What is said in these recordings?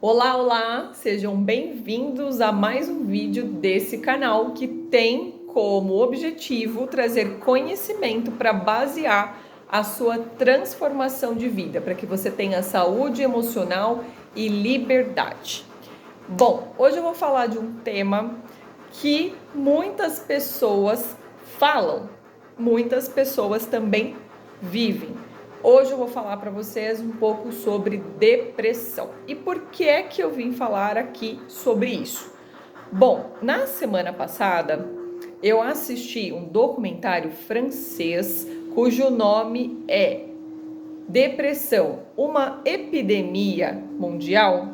Olá, olá! Sejam bem-vindos a mais um vídeo desse canal que tem como objetivo trazer conhecimento para basear a sua transformação de vida, para que você tenha saúde emocional e liberdade. Bom, hoje eu vou falar de um tema que muitas pessoas falam, muitas pessoas também vivem. Hoje eu vou falar para vocês um pouco sobre depressão. E por que é que eu vim falar aqui sobre isso? Bom, na semana passada eu assisti um documentário francês cujo nome é Depressão, uma epidemia mundial,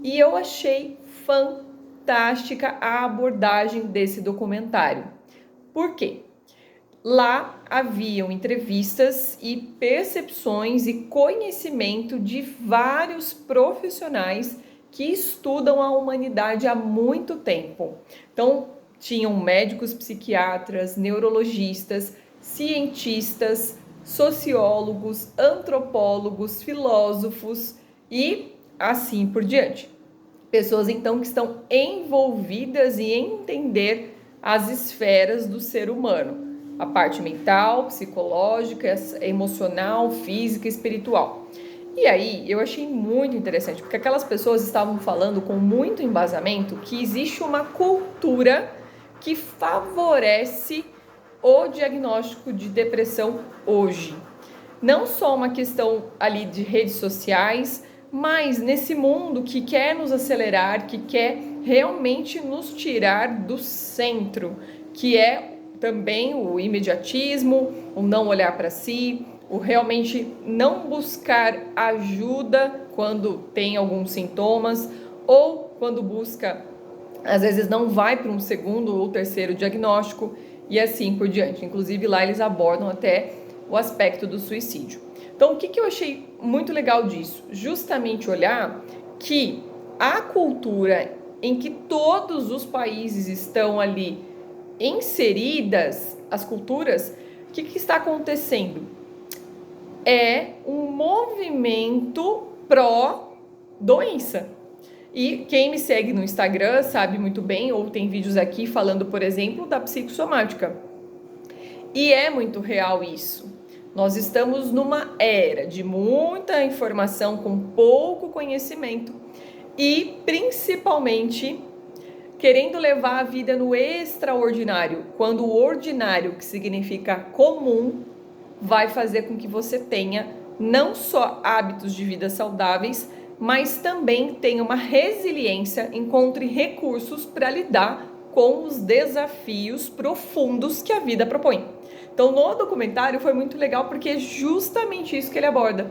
e eu achei fantástica a abordagem desse documentário. Por quê? Lá haviam entrevistas e percepções e conhecimento de vários profissionais que estudam a humanidade há muito tempo. Então, tinham médicos psiquiatras, neurologistas, cientistas, sociólogos, antropólogos, filósofos e assim por diante. Pessoas, então, que estão envolvidas em entender as esferas do ser humano. A parte mental, psicológica, emocional, física e espiritual. E aí, eu achei muito interessante, porque aquelas pessoas estavam falando com muito embasamento que existe uma cultura que favorece o diagnóstico de depressão hoje. Não só uma questão ali de redes sociais, mas nesse mundo que quer nos acelerar, que quer realmente nos tirar do centro, que é também o imediatismo, o não olhar para si, o realmente não buscar ajuda quando tem alguns sintomas, ou quando busca, às vezes não vai para um segundo ou terceiro diagnóstico e assim por diante. Inclusive lá eles abordam até o aspecto do suicídio. Então o que eu achei muito legal disso? Justamente olhar que a cultura em que todos os países estão ali inseridas, as culturas, o que está acontecendo? É um movimento pró-doença. E quem me segue no Instagram sabe muito bem, ou tem vídeos aqui falando, por exemplo, da psicossomática. E é muito real isso. Nós estamos numa era de muita informação com pouco conhecimento e, principalmente, querendo levar a vida no extraordinário, quando o ordinário, que significa comum, vai fazer com que você tenha não só hábitos de vida saudáveis, mas também tenha uma resiliência, encontre recursos para lidar com os desafios profundos que a vida propõe. Então, no documentário foi muito legal porque é justamente isso que ele aborda.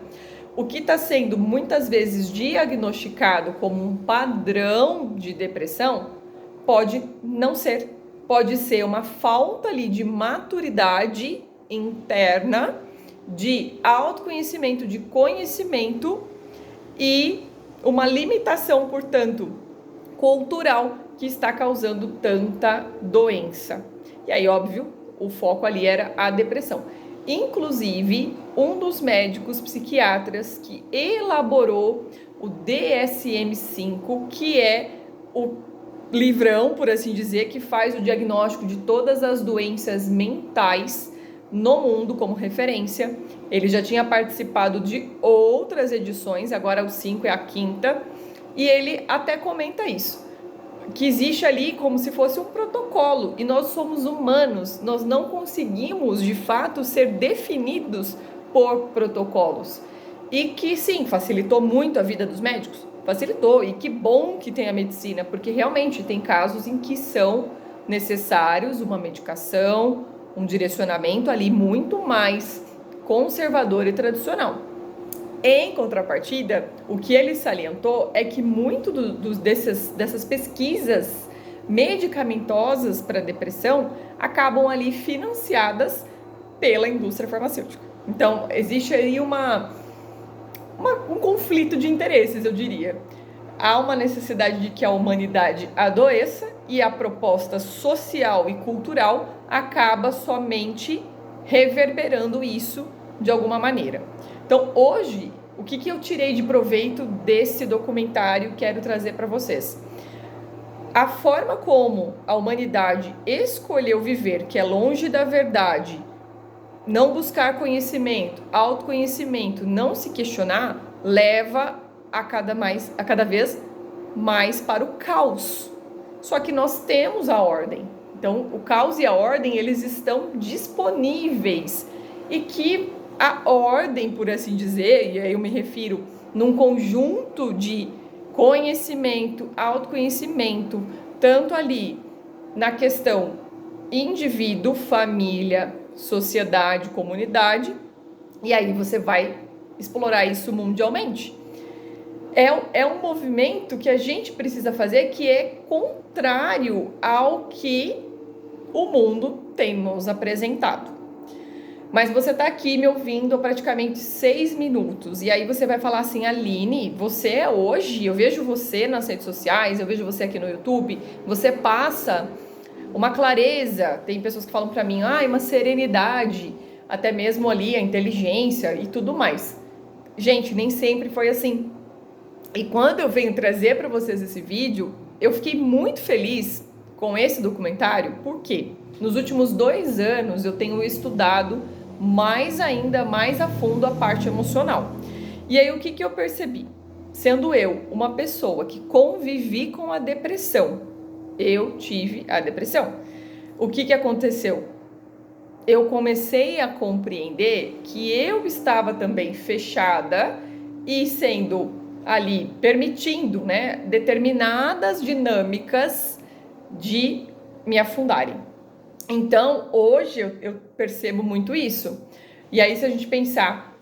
O que está sendo muitas vezes diagnosticado como um padrão de depressão pode não ser. Pode ser uma falta ali de maturidade interna, de autoconhecimento, de conhecimento e uma limitação, portanto, cultural que está causando tanta doença. E aí, óbvio, o foco ali era a depressão. Inclusive, um dos médicos psiquiatras que elaborou o DSM-5, que é o livrão, por assim dizer, que faz o diagnóstico de todas as doenças mentais no mundo como referência. Ele já tinha participado de outras edições, agora o 5 é a quinta, e ele até comenta isso, que existe ali como se fosse um protocolo, e nós somos humanos, nós não conseguimos de fato ser definidos por protocolos, e que sim, facilitou muito a vida dos médicos, facilitou, e que bom que tem a medicina, porque realmente tem casos em que são necessários uma medicação, um direcionamento ali muito mais conservador e tradicional. Em contrapartida, o que ele salientou é que muito dessas pesquisas medicamentosas para depressão acabam ali financiadas pela indústria farmacêutica. Então, existe aí um conflito de interesses, eu diria. Há uma necessidade de que a humanidade adoeça e a proposta social e cultural acaba somente reverberando isso de alguma maneira. Então, hoje, O que eu tirei de proveito desse documentário quero trazer para vocês? A forma como a humanidade escolheu viver, que é longe da verdade, não buscar conhecimento, autoconhecimento, não se questionar, leva a cada vez mais para o caos. Só que nós temos a ordem. Então, o caos e a ordem, eles estão disponíveis. E que a ordem, por assim dizer, e aí eu me refiro num conjunto de conhecimento, autoconhecimento, tanto ali na questão indivíduo, família, sociedade, comunidade, e aí você vai explorar isso mundialmente. É um movimento que a gente precisa fazer que é contrário ao que o mundo tem nos apresentado. Mas você está aqui me ouvindo há praticamente 6 minutos. E aí você vai falar assim, Aline, você hoje, eu vejo você nas redes sociais, eu vejo você aqui no YouTube, você passa uma clareza. Tem pessoas que falam para mim, uma serenidade, até mesmo ali a inteligência e tudo mais. Gente, nem sempre foi assim. E quando eu venho trazer para vocês esse vídeo, eu fiquei muito feliz com esse documentário, porque nos últimos 2 anos eu tenho estudado mais a fundo a parte emocional. E aí o que eu percebi? Sendo eu uma pessoa que convivi com a depressão, eu tive a depressão. O que aconteceu? Eu comecei a compreender que eu estava também fechada e sendo ali, permitindo, determinadas dinâmicas de me afundarem. Então, hoje eu percebo muito isso. E aí, se a gente pensar,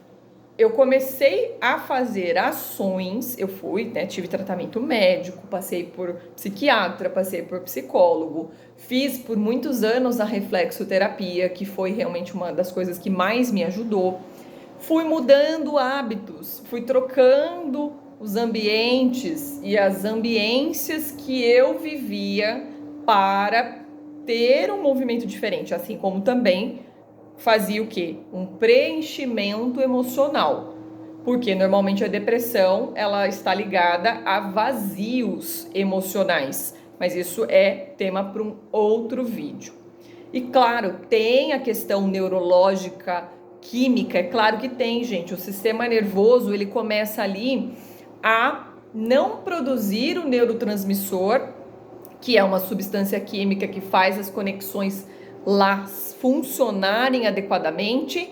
eu comecei a fazer ações, eu fui, tive tratamento médico, passei por psiquiatra, passei por psicólogo, fiz por muitos anos a reflexoterapia, que foi realmente uma das coisas que mais me ajudou. Fui mudando hábitos, fui trocando os ambientes e as ambiências que eu vivia para ter um movimento diferente, assim como também fazia o quê? Um preenchimento emocional, porque normalmente a depressão ela está ligada a vazios emocionais, mas isso é tema para um outro vídeo. E claro, tem a questão neurológica, química, é claro que tem, gente. O sistema nervoso ele começa ali a não produzir o neurotransmissor, que é uma substância química que faz as conexões lá funcionarem adequadamente,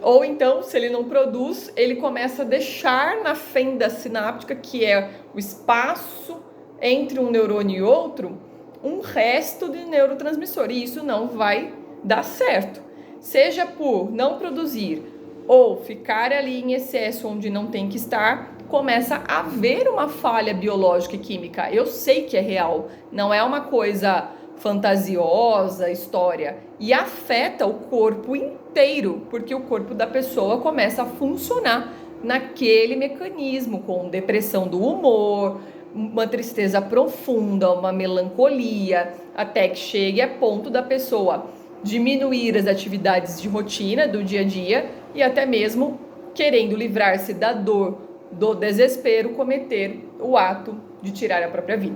ou então, se ele não produz, ele começa a deixar na fenda sináptica, que é o espaço entre um neurônio e outro, um resto de neurotransmissor, e isso não vai dar certo. Seja por não produzir ou ficar ali em excesso onde não tem que estar, começa a haver uma falha biológica e química. Eu sei que é real, não é uma coisa fantasiosa, história, e afeta o corpo inteiro, porque o corpo da pessoa começa a funcionar naquele mecanismo, com depressão do humor, uma tristeza profunda, uma melancolia, até que chegue a ponto da pessoa diminuir as atividades de rotina do dia a dia e até mesmo, querendo livrar-se da dor, do desespero, cometer o ato de tirar a própria vida.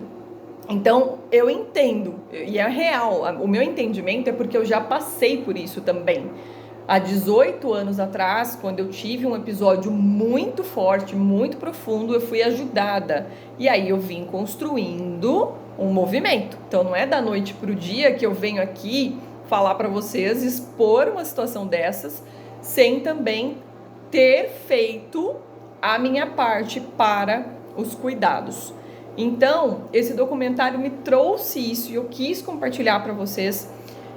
Então, eu entendo, e é real, o meu entendimento é porque eu já passei por isso também. Há 18 anos atrás, quando eu tive um episódio muito forte, muito profundo, eu fui ajudada. E aí eu vim construindo um movimento. Então, não é da noite para o dia que eu venho aqui falar para vocês, expor uma situação dessas, sem também ter feito a minha parte para os cuidados. Então, esse documentário me trouxe isso e eu quis compartilhar para vocês,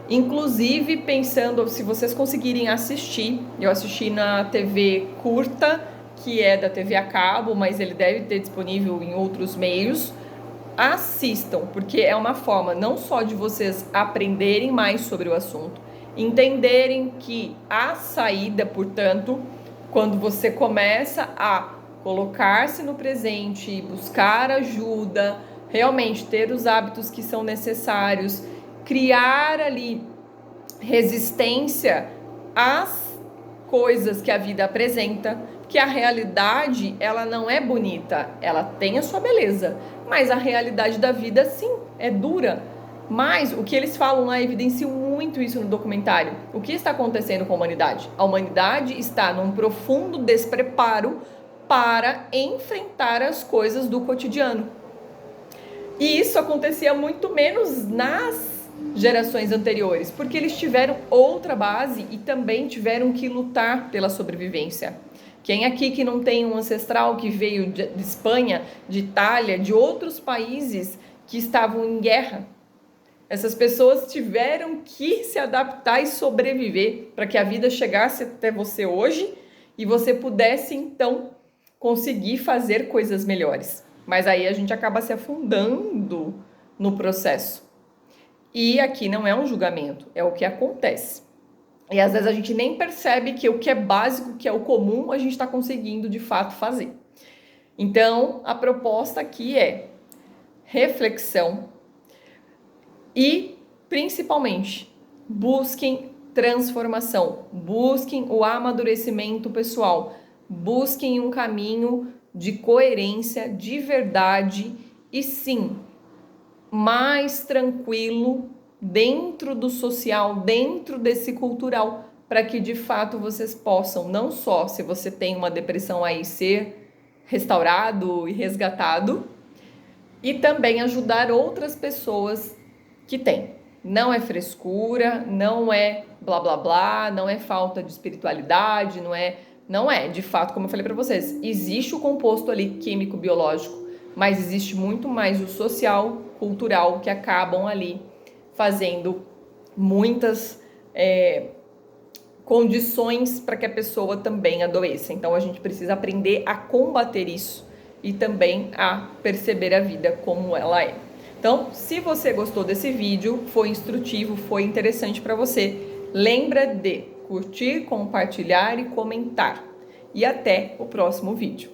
inclusive pensando, se vocês conseguirem assistir, eu assisti na TV curta, que é da TV a cabo, mas ele deve ter disponível em outros meios. Assistam, porque é uma forma não só de vocês aprenderem mais sobre o assunto, entenderem que a saída, portanto, quando você começa a colocar-se no presente, buscar ajuda, realmente ter os hábitos que são necessários, criar ali resistência às coisas que a vida apresenta, que a realidade, ela não é bonita, ela tem a sua beleza, mas a realidade da vida, sim, é dura. Mas o que eles falam lá evidencia muito isso no documentário. O que está acontecendo com a humanidade? A humanidade está num profundo despreparo para enfrentar as coisas do cotidiano. E isso acontecia muito menos nas gerações anteriores, porque eles tiveram outra base e também tiveram que lutar pela sobrevivência. Quem aqui que não tem um ancestral que veio de Espanha, de Itália, de outros países que estavam em guerra? Essas pessoas tiveram que se adaptar e sobreviver para que a vida chegasse até você hoje e você pudesse, então, conseguir fazer coisas melhores. Mas aí a gente acaba se afundando no processo. E aqui não é um julgamento, é o que acontece. E às vezes a gente nem percebe que o que é básico, que é o comum, a gente está conseguindo de fato fazer. Então, a proposta aqui é reflexão e, principalmente, busquem transformação, busquem o amadurecimento pessoal, busquem um caminho de coerência, de verdade e sim, mais tranquilo dentro do social, dentro desse cultural, para que de fato vocês possam, não só se você tem uma depressão aí, ser restaurado e resgatado, e também ajudar outras pessoas que têm. Não é frescura, não é blá blá blá, não é falta de espiritualidade, não é, de fato, como eu falei para vocês, existe o composto ali químico biológico, mas existe muito mais o social, cultural, que acabam ali fazendo muitas condições para que a pessoa também adoeça. Então a gente precisa aprender a combater isso e também a perceber a vida como ela é. Então, se você gostou desse vídeo, foi instrutivo, foi interessante para você, lembra de curtir, compartilhar e comentar. E até o próximo vídeo.